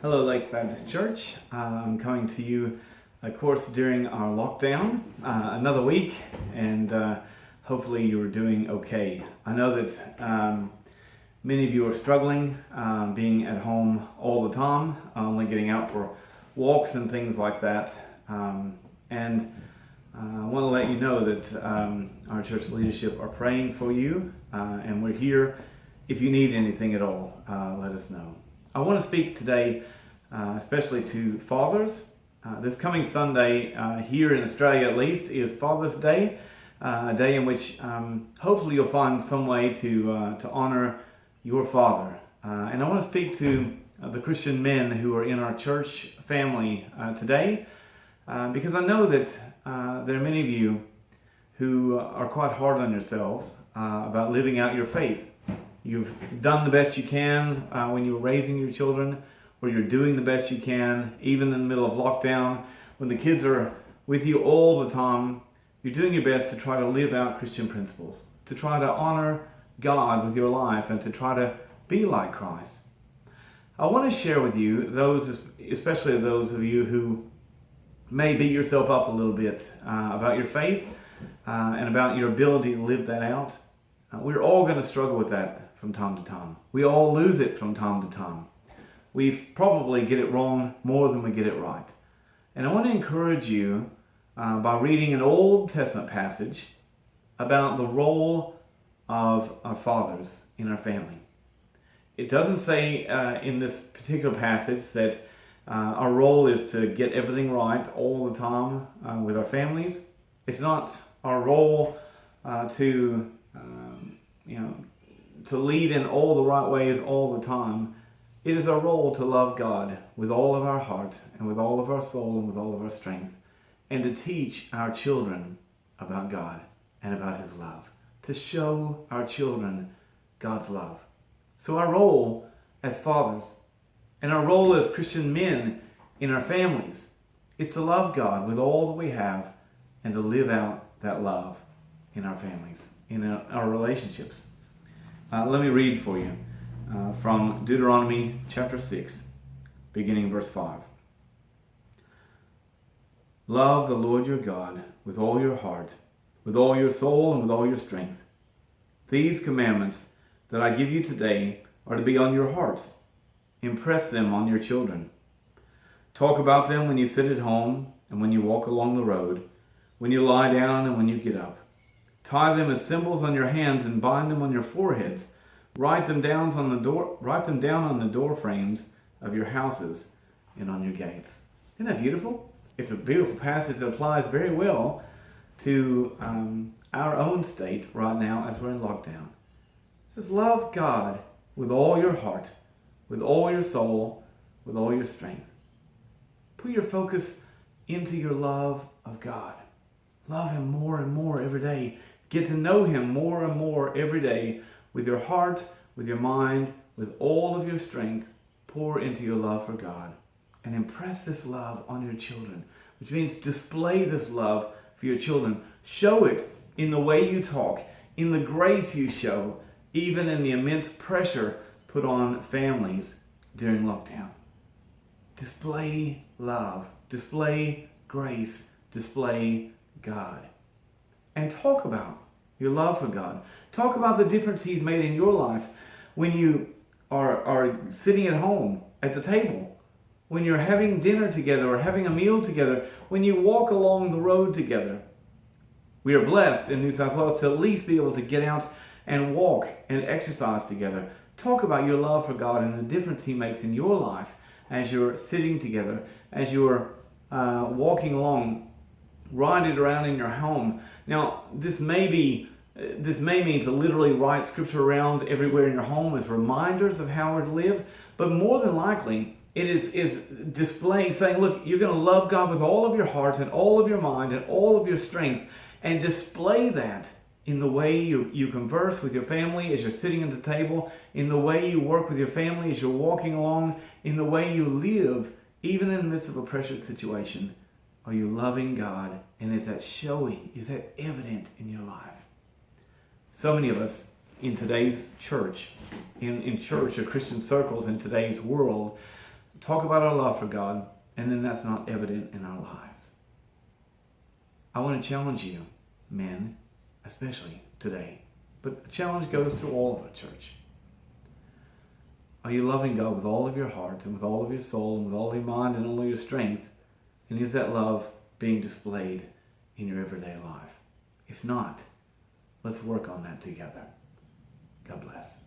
Hello, Lakes Baptist Church. I'm coming to you, of course, during our lockdown, another week, and hopefully you are doing okay. I know that many of you are struggling being at home all the time, only getting out for walks and things like that. And I want to let you know that our church leadership are praying for you, and we're here. If you need anything at all, let us know. I want to speak today especially to fathers. This coming Sunday, here in Australia at least, is Father's Day, a day in which hopefully you'll find some way to honor your father. And I want to speak to the Christian men who are in our church family today, because I know that there are many of you who are quite hard on yourselves about living out your faith. You've done the best you can when you were raising your children, or you're doing the best you can, even in the middle of lockdown, when the kids are with you all the time. You're doing your best to try to live out Christian principles, to try to honor God with your life, and to try to be like Christ. I want to share with you those, especially those of you who may beat yourself up a little bit about your faith and about your ability to live that out. We're all going to struggle with that from time to time. We all lose it from time to time. We probably get it wrong more than we get it right. And I want to encourage you by reading an Old Testament passage about the role of our fathers in our family. It doesn't say in this particular passage that our role is to get everything right all the time with our families. It's not our role to lead in all the right ways all the time. It is our role to love God with all of our heart and with all of our soul and with all of our strength, and to teach our children about God and about His love, to show our children God's love. So our role as fathers and our role as Christian men in our families is to love God with all that we have and to live out that love in our families, in our relationships. Let me read for you from Deuteronomy chapter 6, beginning verse 5. Love the Lord your God with all your heart, with all your soul, and with all your strength. These commandments that I give you today are to be on your hearts. Impress them on your children. Talk about them when you sit at home and when you walk along the road, when you lie down and when you get up. Tie them as symbols on your hands and bind them on your foreheads. Write them down on the door frames of your houses and on your gates. Isn't that beautiful? It's a beautiful passage that applies very well to our own state right now as we're in lockdown. It says, love God with all your heart, with all your soul, with all your strength. Put your focus into your love of God. Love Him more and more every day. Get to know Him more and more every day. With your heart, with your mind, with all of your strength, pour into your love for God and impress this love on your children, which means display this love for your children. Show it in the way you talk, in the grace you show, even in the immense pressure put on families during lockdown. Display love, display grace, display God. And talk about your love for God. Talk about the difference He's made in your life when you are sitting at home at the table, when you're having dinner together or having a meal together, when you walk along the road together. We are blessed in New South Wales to at least be able to get out and walk and exercise together. Talk about your love for God and the difference He makes in your life as you're sitting together, as you're walking along, riding around in your home. Now, this may mean to literally write scripture around everywhere in your home as reminders of how we're to live, but more than likely it is displaying, saying, look, you're going to love God with all of your heart and all of your mind and all of your strength, and display that in the way you converse with your family as you're sitting at the table, in the way you work with your family as you're walking along, in the way you live, even in the midst of a pressured situation. Are you loving God? And is that showing? Is that evident in your life? So many of us in today's church, in church or Christian circles in today's world, talk about our love for God, and then that's not evident in our lives. I want to challenge you, men, especially today, but the challenge goes to all of our church. Are you loving God with all of your heart and with all of your soul and with all your mind and all of your strength? And is that love being displayed in your everyday life? If not, let's work on that together. God bless.